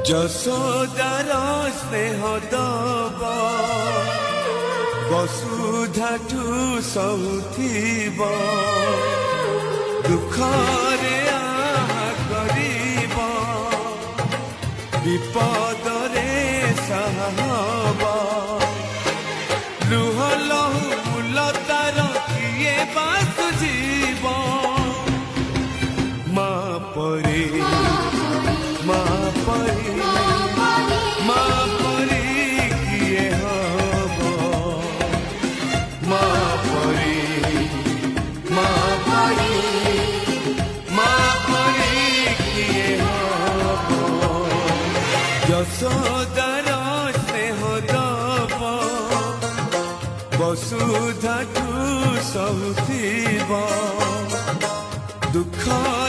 যশোদার স্নেহ দব বসুধাঠু সহুথিব দুঃখরে আহা করিব বিপদরে সাহা হব লুহ লহু মূলতার কিয়ে বা সুঝিব মা পরে মা পরে মা পরে কিয়ে হব মা পরে মা পরে মা পরে কিয়ে হব যশোদার স্নেহ দব বসুধাঠু সহুথিব